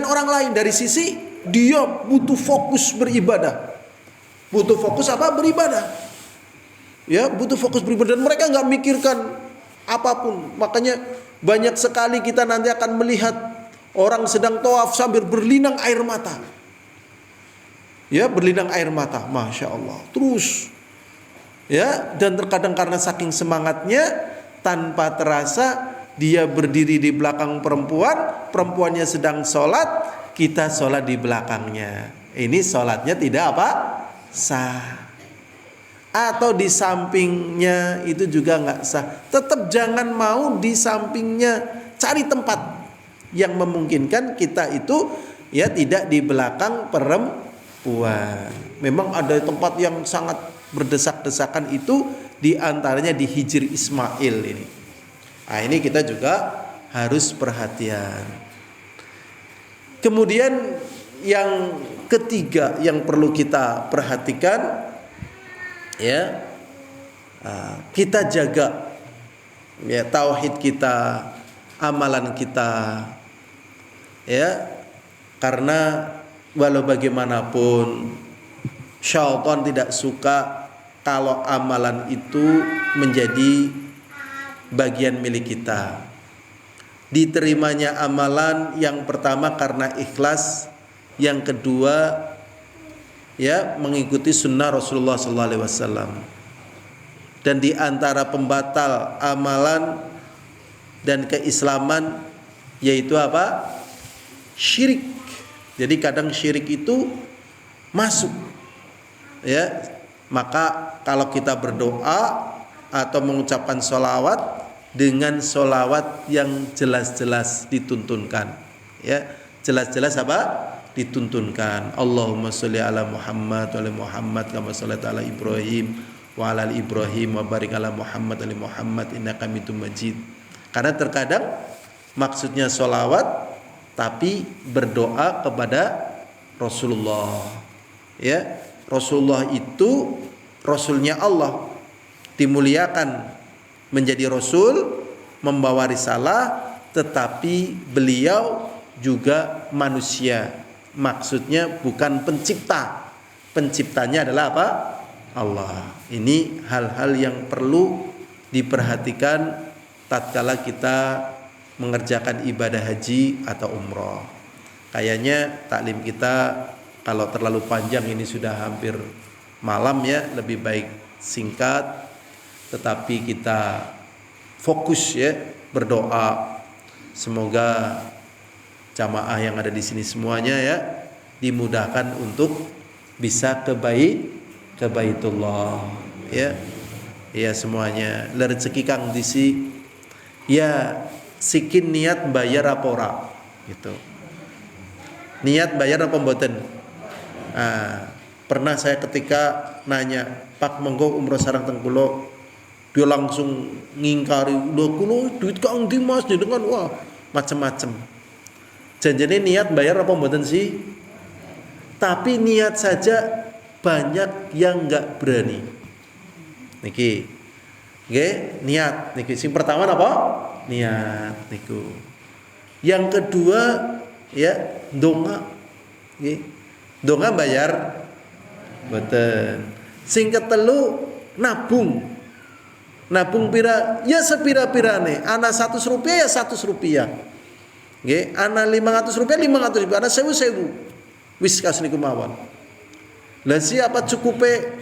orang lain. Dari sisi dia butuh fokus beribadah. Butuh fokus apa? Beribadah. Ya, butuh fokus beribadah dan mereka nggak mikirkan apapun. Makanya banyak sekali kita nanti akan melihat orang sedang tawaf sambil berlinang air mata. Ya, berlinang air mata, masya Allah. Terus, ya, dan terkadang karena saking semangatnya tanpa terasa dia berdiri di belakang perempuan, perempuannya sedang sholat, kita sholat di belakangnya. Ini sholatnya tidak apa? Sah. Atau di sampingnya itu juga nggak sah. Tetap jangan mau di sampingnya, cari tempat yang memungkinkan kita itu ya tidak di belakang perempuan. Memang ada tempat yang sangat berdesak-desakan itu, di antaranya di Hijri Ismail ini. Nah, ini kita juga harus perhatian. Kemudian yang ketiga yang perlu kita perhatikan, ya, kita jaga ya tauhid kita, amalan kita, ya, karena walau bagaimanapun syaitan tidak suka kalau amalan itu menjadi bagian milik kita. Diterimanya amalan yang pertama karena ikhlas, yang kedua ya mengikuti sunnah Rasulullah SAW. Dan di antara pembatal amalan dan keislaman yaitu apa? Syirik. Jadi kadang syirik itu masuk, ya. Maka kalau kita berdoa atau mengucapkan sholawat, dengan sholawat yang jelas-jelas dituntunkan. Ya, jelas-jelas apa? Dituntunkan. Allahumma sholli ala Muhammad wa ala Muhammad kama shallaita ala Ibrahim wa ala ali Ibrahim wa barik ala Muhammad wa ala Muhammad innaka Hamidum Majid. Karena terkadang maksudnya sholawat tapi berdoa kepada Rasulullah. Ya, Rasulullah itu Rasulnya Allah, dimuliakan menjadi Rasul, membawa risalah, tetapi beliau juga manusia. Maksudnya bukan pencipta. Penciptanya adalah apa? Allah. Ini hal-hal yang perlu diperhatikan tatkala kita mengerjakan ibadah haji atau umroh. Kayaknya taklim kita kalau terlalu panjang ini sudah hampir malam ya, lebih baik singkat, tetapi kita fokus ya berdoa. Semoga jamaah yang ada di sini semuanya ya dimudahkan untuk bisa ke Baitullah ya. Ya semuanya rezeki kang disi ya sikin niat bayar apa ora gitu. Niat bayar apa mboten? Pernah saya ketika nanya, Pak monggo umroh sareng teng kula, dia langsung ngingkari, lho kula duit kang ndi Mas dengan wah macem-macem. Janjane niat bayar apa mboten sih? Tapi niat saja banyak yang enggak berani. Niki. Nggih, niat niki. Sing pertama apa? Niat niku. Yang kedua ya donga. Nggih. Donga bayar mboten. Sing ketelu nabung. Nabung pira? Ya sepira-pirane. Ana 100 rupiah ya 100 rupiah. Nggih, ana 500 rupiah 500 rupiah, ana 1000. Wis kas niku mawon. Lah siapa cukupe?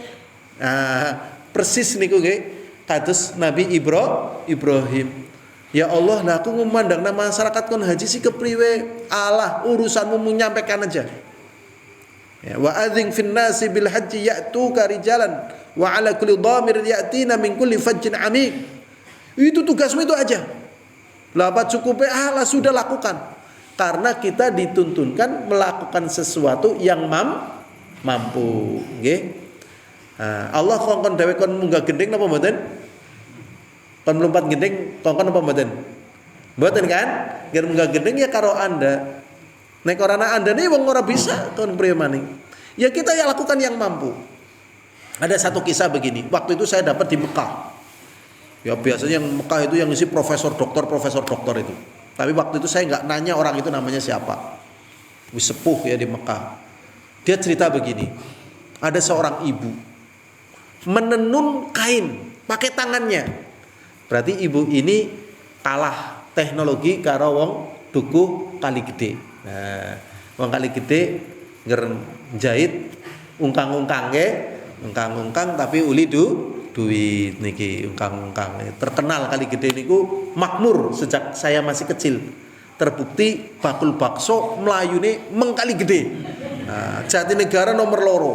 Persis niku nggih kados Nabi Ibrahim. Ya Allah, lah aku memandang masyarakat kon haji si kepriwe? Allah, urusanmu menyampaikan aja. Ya, wa adzin fin nasi bil haji ya'tuka rijalan wa ala kulli dhamir ya'tina min kulli fajjin amik. Itu tugasmu itu aja. Lah apa cukupnya? Allah sudah lakukan. Karena kita dituntunkan melakukan sesuatu yang mampu, nggih. Allah kongkon dhewe kon munggah gending napa mboten? Kon mlumpat gending kongkon napa mboten? Mboten kan? Ger munggah gending ya karo Anda. Nek orana Anda nih wong ora bisa kon priye maning. Ya kita ya lakukan yang mampu. Ada satu kisah begini. Waktu itu saya dapat di Mekah. Ya biasanya yang Mekah itu yang isi profesor doktor itu. Tapi waktu itu saya nggak nanya orang itu namanya siapa. Wis sepuh ya di Mekah. Dia cerita begini. Ada seorang ibu menenun kain pakai tangannya. Berarti ibu ini kalah teknologi karo wong duku kali gede. Nah, wong kali gede jahit ungkang-ungkang tapi uli duit niki ungkang-ungkang. Terkenal kali gede niku makmur sejak saya masih kecil. Terbukti bakul bakso melayune mengkali gede. Nah, Jatinegara nomor loro.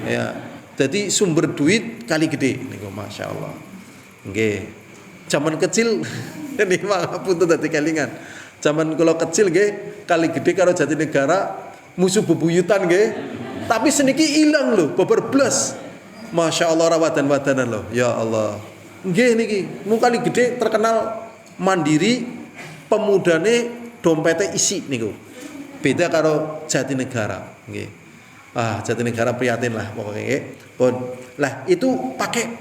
Ya. Jadi sumber duit kali gede niku masyaallah. Nggih. Zaman kecil ini pangapunten dadi kelingan. Zaman kula kecil nggih kali gede karo Jatinegara musuh bebuyutan nggih. Tapi seniki ilang lho, babar blas. Masya Allah rawadan-wadanan loh. Ya Allah. Nggih niki, mu kali gede terkenal mandiri, pemudane dompete isi niku. Beda karo Jatinegara, nggih. Jatinegara prihatin lah pokoknya nggih. Pun. Lah itu pakai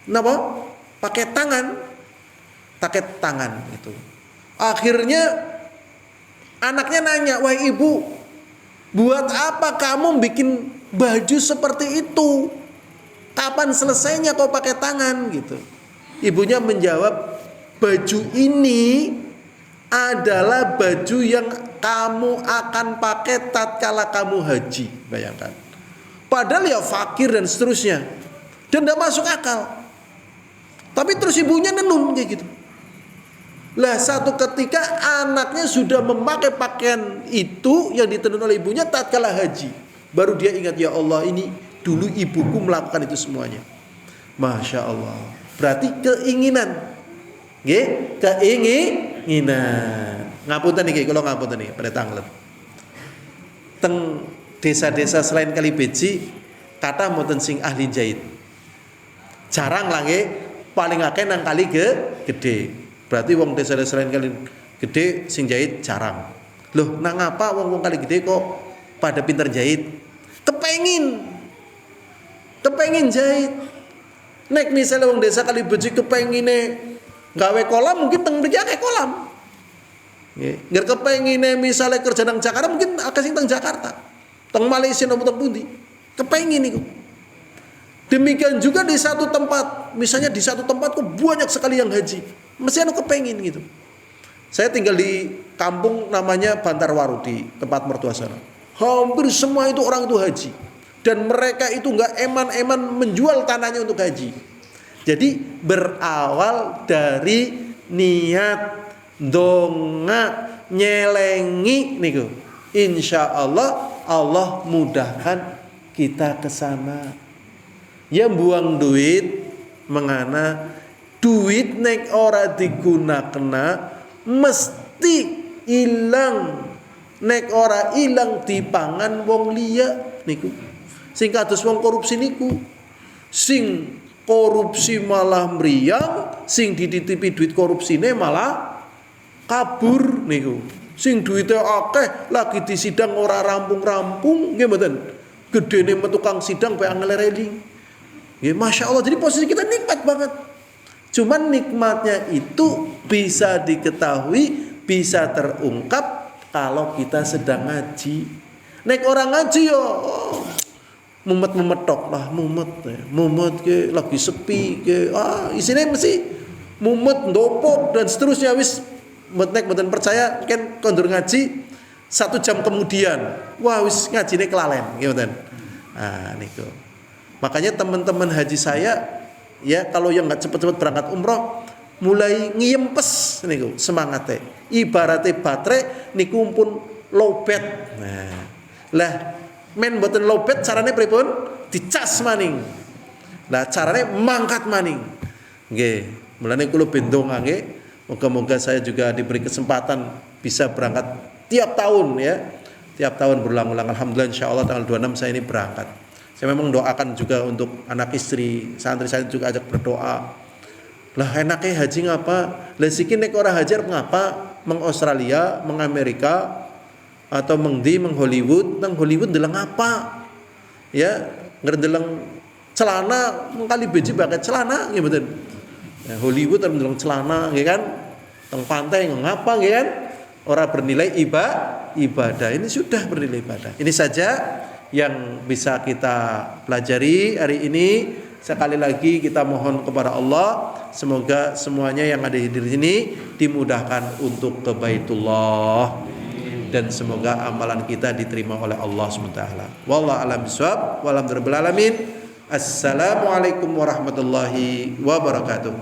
napa? Pakai tangan itu. Akhirnya anaknya nanya, "Wah ibu, buat apa kamu bikin baju seperti itu? Kapan selesainya kau pakai tangan?" gitu. Ibunya menjawab, "Baju ini adalah baju yang kamu akan pakai tatkala kamu haji." Bayangkan. Padahal ya fakir dan seterusnya. Dan tidak masuk akal. Tapi terus ibunya nenun kayak gitu. Lah satu ketika anaknya sudah memakai pakaian itu yang ditenun oleh ibunya tatkala haji. Baru dia ingat, ya Allah ini dulu ibuku melakukan itu semuanya. Masya Allah. Berarti keinginan Nggih, keinginan. Ngapunten niki, kula ngapunten niki pada tanglet. Teng desa-desa selain Kalibeji kata mboten sing ahli jahit. Jarang lah nggih, paling akeh nang kali gede. Berarti wong desa-desa selain Kali Gede sing jahit jarang. Loh, nang ngapa wong-wong Kali Gede kok pada pinter jahit? Kepengin jahit. Nek misalnya wong desa Kalibeji kepengine gawe kolam, mungkin teng mriki akeh kolam. Nggih, ngger kepengine misale kerja nang Jakarta, mungkin akeh sing teng Jakarta. Teng Malaysia napa teng pundi? Kepengin niku. Demikian juga di satu tempat, misalnya di satu tempat kok banyak sekali yang haji. Mesti anu kepengin gitu. Saya tinggal di kampung namanya Bantarwaru di tempat mertua sana. Hampir semua itu orang itu haji. Dan mereka itu enggak eman-eman menjual tanahnya untuk haji. Jadi berawal dari niat donga nyelengi niku. Insya Allah Allah mudahkan kita ke sana. Ya buang duit mengana duit nek ora digunakna mesti ilang. Nek ora ilang dipangan wong liya niku. Sing kados wong korupsi niku. Sing korupsi malah mriyang, sing dititipi duit korupsine malah kabur niku. Sing duite akeh lagi disidang ora rampung-rampung nggih mboten. Gedene metu kang sidang pe angel-eling. Nggih, Masya Allah. Jadi posisi kita nikmat banget. Cuman nikmatnya itu bisa diketahui, bisa terungkap kalau kita sedang ngaji. Nek orang ngaji yo mumet-mumet tok lah, mumet ke lagi sepi ke isine mesti mumet ndopok dan seterusnya wis nek mboten percaya kan kondur ngaji 1 jam kemudian wah wis ngajine kelalen nggih mboten. Niku. Makanya teman-teman haji saya ya kalau yang enggak cepet-cepet berangkat umroh mulai ngiyempes niku semangate. Ibarate baterai niku pun lowbat. Nah. Lah men mboten lowbat carane pripun? Dicas maning. Lah carane mangkat maning. Nggih, mulane kula bendonga nggih. Moga-moga saya juga diberi kesempatan bisa berangkat tiap tahun ya. Tiap tahun berulang-ulang. Alhamdulillah insyaallah tanggal 26 saya ini berangkat. Saya memang doakan juga untuk anak istri, santri saya juga ajak berdoa. Lah enake haji ngapa? Lah siki nek ora haji ngapa? Meng Australia, meng Amerika atau meng Hollywood, nang Hollywood ndeleng apa? Ya, ndeleng celana mengkali beji pakai celana nggih mboten. Ya, Hollywood ndeleng celana nggih kan? Teng pantai ngapa nggih kan? Ora bernilai ibadah. Ini sudah bernilai ibadah. Ini saja yang bisa kita pelajari hari ini. Sekali lagi kita mohon kepada Allah semoga semuanya yang ada di sini dimudahkan untuk ke Baitullah dan semoga amalan kita diterima oleh Allah SWT. Wallahu a'lam bishawab. Walhamdulillahirabbil alamin. Assalamualaikum warahmatullahi wabarakatuh.